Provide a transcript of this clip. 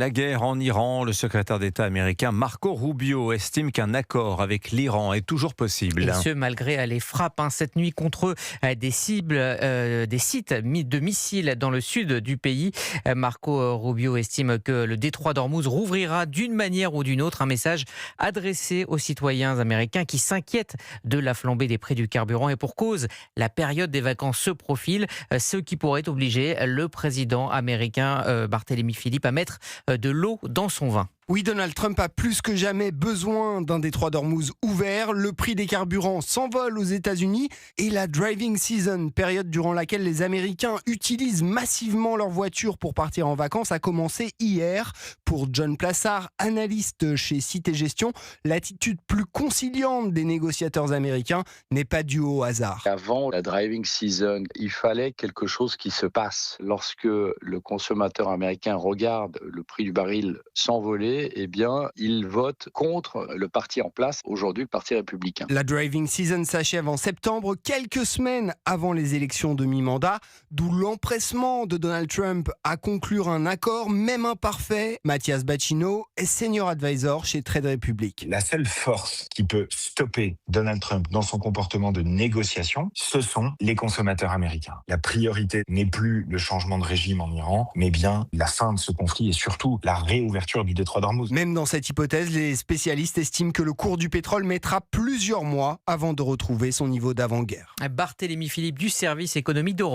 La guerre en Iran, le secrétaire d'État américain Marco Rubio estime qu'un accord avec l'Iran est toujours possible. Et ce, malgré les frappes cette nuit contre des cibles, des sites de missiles dans le sud du pays. Marco Rubio estime que le détroit d'Ormuz rouvrira d'une manière ou d'une autre, un message adressé aux citoyens américains qui s'inquiètent de la flambée des prix du carburant. Et pour cause, la période des vacances se profile, ce qui pourrait obliger le président américain Barthélemy Philippe à mettre de l'eau dans son vin. Oui, Donald Trump a plus que jamais besoin d'un détroit d'Ormuz ouvert. Le prix des carburants s'envole aux États-Unis et la driving season, période durant laquelle les Américains utilisent massivement leur voiture pour partir en vacances, a commencé hier. Pour John Plassard, analyste chez Cité Gestion, l'attitude plus conciliante des négociateurs américains n'est pas due au hasard. Avant la driving season, il fallait quelque chose qui se passe. Lorsque le consommateur américain regarde le prix du baril s'envoler, eh bien, il vote contre le parti en place, aujourd'hui le Parti républicain. La driving season s'achève en septembre, quelques semaines avant les élections de mi-mandat, d'où l'empressement de Donald Trump à conclure un accord, même imparfait. Mathias Bacchino est senior advisor chez Trade Republic. La seule force qui peut stopper Donald Trump dans son comportement de négociation, ce sont les consommateurs américains. La priorité n'est plus le changement de régime en Iran, mais bien la fin de ce conflit et surtout la réouverture du détroit d'Ormuz. Même dans cette hypothèse, les spécialistes estiment que le cours du pétrole mettra plusieurs mois avant de retrouver son niveau d'avant-guerre. Barthélemy Philippe du service économique d'Europe.